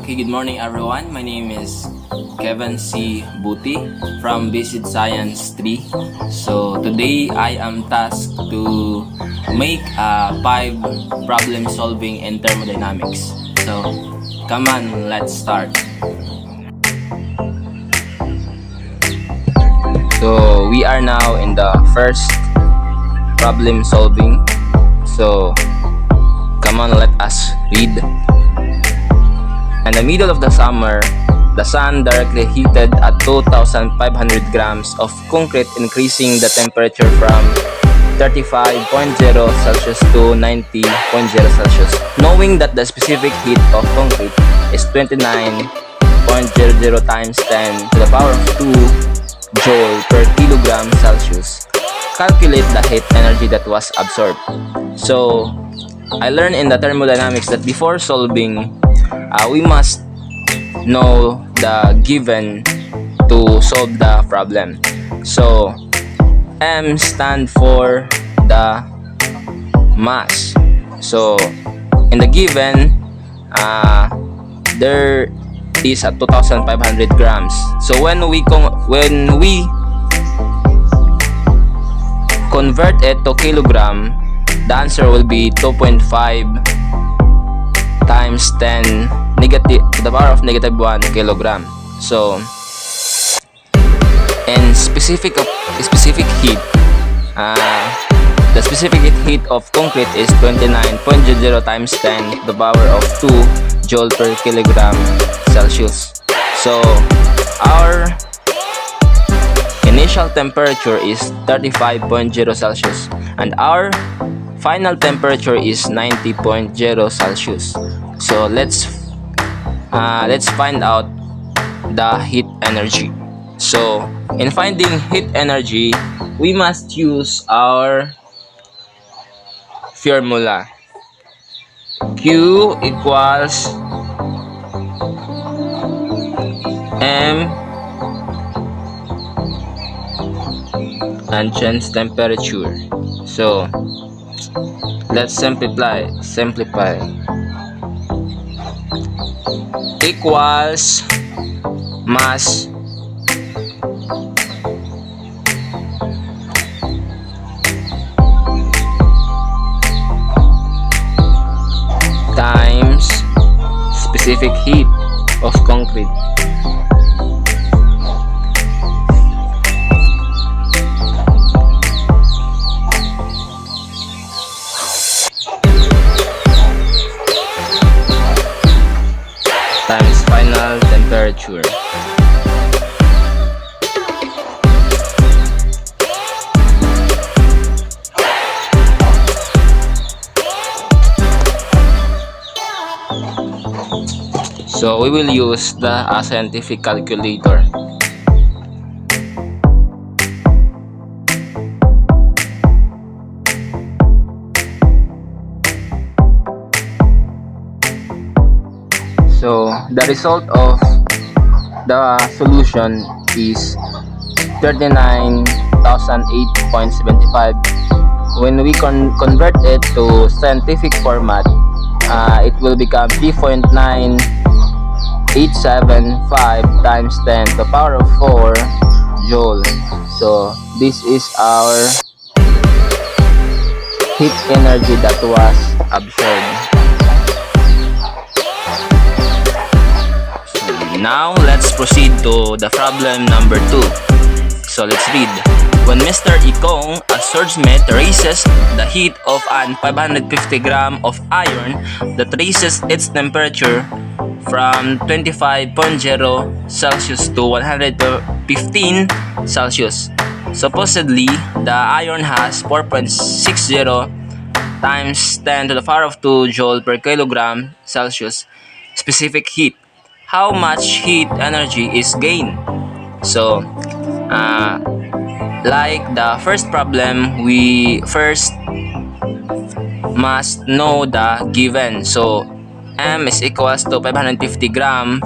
Okay, good morning everyone. My name is Kevin C. Buti from Basic Science 3. So today I am tasked to make 5 problem solving in thermodynamics. So come on, let's start. So we are now in the first problem solving. So come on, let us read. In the middle of the summer, the sun directly heated at 2,500 grams of concrete, increasing the temperature from 35.0 Celsius to 90.0 Celsius. Knowing that the specific heat of concrete is 29.00 times 10 to the power of 2 joule per kilogram Celsius, calculate the heat energy that was absorbed. So, I learned in the thermodynamics that before solving, we must know the given to solve the problem. So M stand for the mass. So in the given, there is a 2,500 grams. So when we convert it to kilogram, the answer will be 2.5 times 10 to the power of negative 1 kilogram. So in specific heat, the specific heat of concrete is 29.00 times 10 to the power of 2 joule per kilogram Celsius. So our initial temperature is 35.0 Celsius and our final temperature is 90.0 Celsius. So let's find out the heat energy. So in finding heat energy, we must use our formula. Q equals M and change temperature. So let's simplify. Equals mass times specific heat of concrete. Times final temperature. So we will use the scientific calculator. So the result of the solution is 39,008.75. When we convert it to scientific format, it will become 3.9875 times 10 to the power of 4 joule. So this is our heat energy that was absorbed. Now, let's proceed to the problem number 2. So, let's read. When Mr. Ikong, a swordsmith, raises the heat of an 550 gram of iron that raises its temperature from 25.0 Celsius to 115 Celsius. Supposedly, the iron has 4.60 times 10 to the power of 2 joule per kilogram Celsius specific heat. How much heat energy is gained? So, like the first problem, we first must know the given. So, M is equals to 550 gram.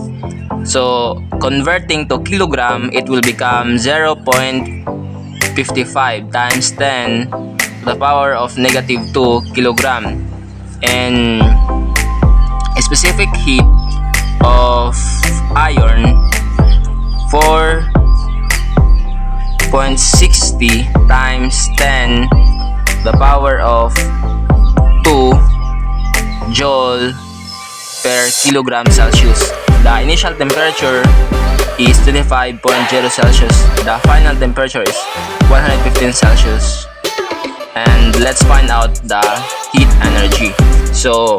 So, converting to kilogram, it will become 0.55 times 10 to the power of negative 2 kilogram, and a specific heat of iron 4.60 times 10 the power of 2 joule per kilogram Celsius. The initial temperature is 25.0 Celsius. The final temperature is 115 Celsius. And let's find out the heat energy. So,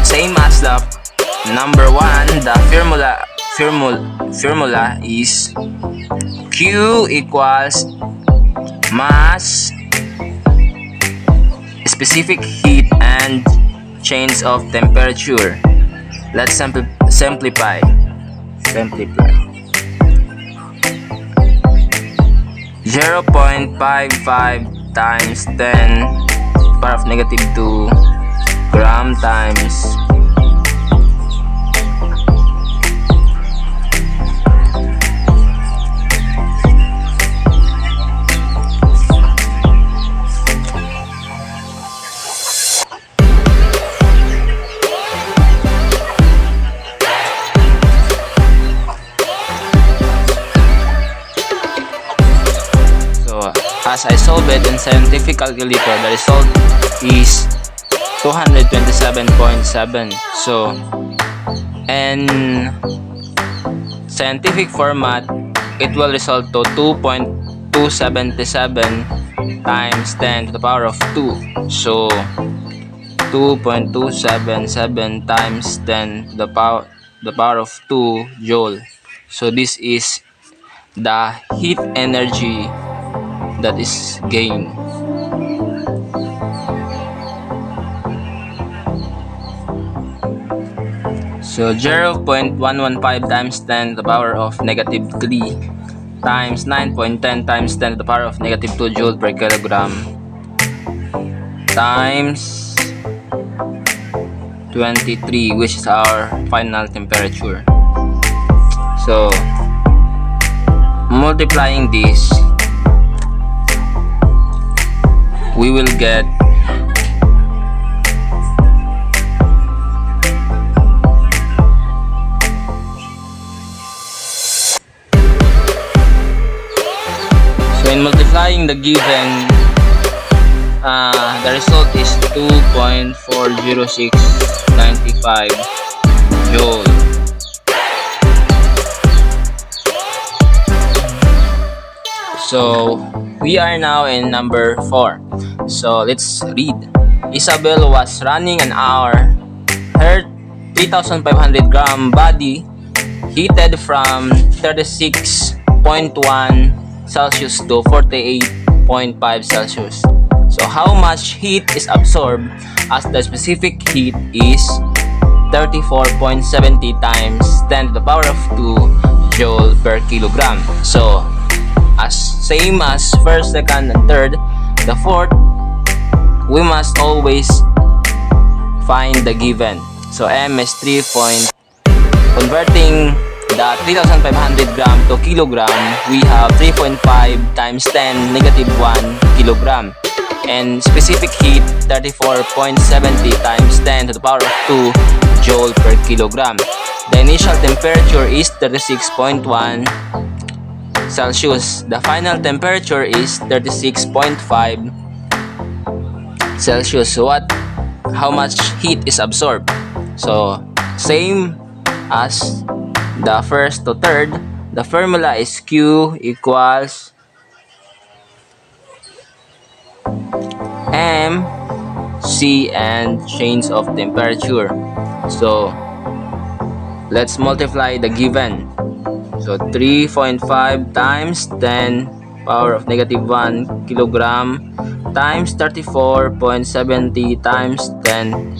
same as the number 1, the formula is Q equals mass, specific heat, and change of temperature. Let's simplify. 0.55 times 10 power of negative 2 gram times as I solve it in scientific calculator, the result is 227.7. So, in scientific format, it will result to 2.277 times 10 to the power of 2. So, 2.277 times 10 to the power of 2 joule. So, this is the heat energy that is gained. So 0.115 times 10 to the power of negative 3 times 9.10 times 10 to the power of negative 2 joule per kilogram times 23, which is our final temperature. So multiplying this, we will get so in multiplying the given, the result is 2.40695 joule. So we are now in number 4. So let's read. Isabel was running an hour. Her 3,500 gram body heated from 36.1 Celsius to 48.5 Celsius. So how much heat is absorbed, as the specific heat is 34.70 times 10 to the power of 2 joule per kilogram. So as same as first, second, and third, the fourth, we must always find the given. So M is 3 point. Converting the 3,500 gram to kilogram, we have 3.5 times 10 negative 1 kilogram. And specific heat 34.70 times 10 to the power of 2 joule per kilogram. The initial temperature is 36.1 Celsius. The final temperature is 36.5 Celsius. So how much heat is absorbed? So same as the first to third, the formula is Q equals M C and change of temperature. So let's multiply the given. So 3.5 times 10 power of negative 1 kilogram times 34.70 times 10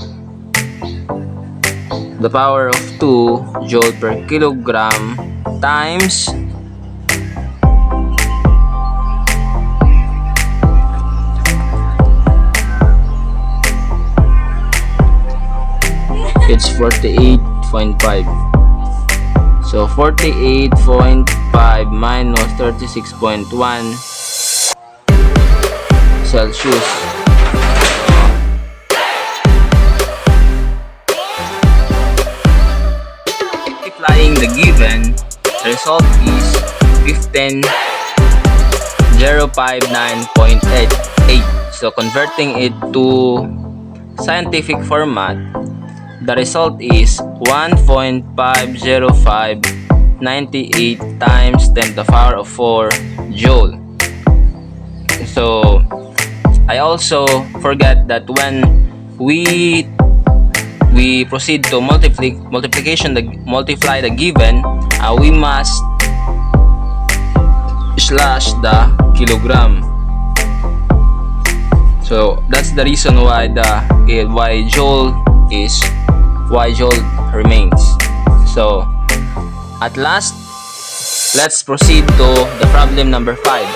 the power of 2 joule per kilogram times it's 48.5. So 48.5 minus 36.1. Celsius. Multiplying the given, the result is 15,059.88. So converting it to scientific format, the result is 1.50598 times 10 to the power of 4 joule. So I also forget that when we proceed to multiply the given, we must slash the kilogram. So that's the reason why joule remains. So at last, let's proceed to the problem number 5.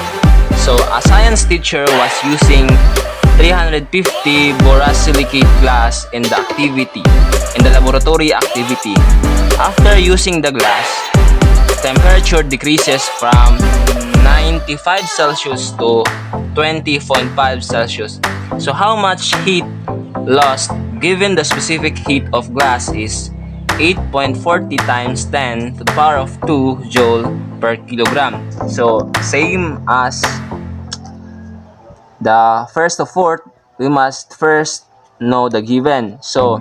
So a science teacher was using 350 borosilicate glass in the laboratory activity. After using the glass, temperature decreases from 95 Celsius to 20.5 Celsius. So how much heat lost given the specific heat of glass is 8.40 times 10 to the power of 2 joule per kilogram. So same as the first to fourth, we must first know the given. So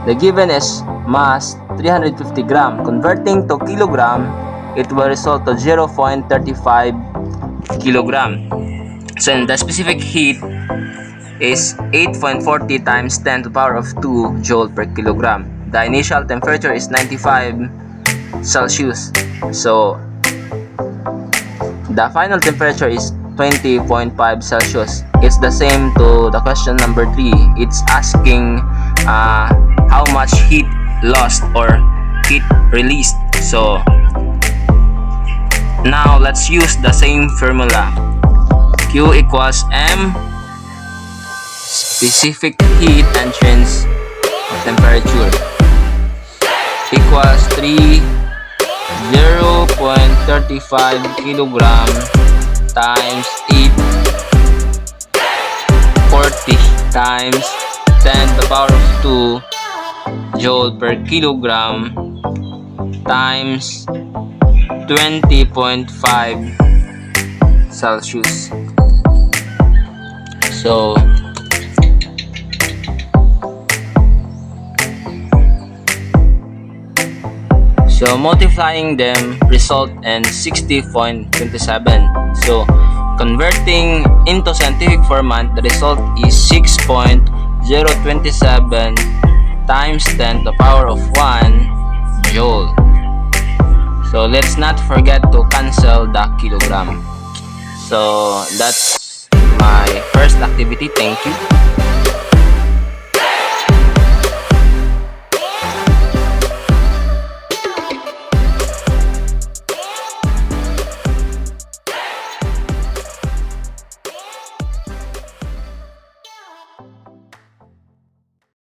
the given is mass 350 gram. Converting to kilogram, it will result to 0.35 kilogram. So the specific heat is 8.40 times 10 to the power of 2 joule per kilogram. The initial temperature is 95 Celsius. So the final temperature is 20.5 Celsius. It's the same to the question number 3. It's asking how much heat lost or heat released. So now let's use the same formula. Q equals M, specific heat and change of temperature, equals 0.35 kilogram times 840 times 10 to the power of 2 joule per kilogram times 20.5 Celsius. So multiplying them result in 60.27. So converting into scientific format, the result is 6.027 times 10 to the power of 1 joule. So let's not forget to cancel the kilogram. So that's my first activity. Thank you.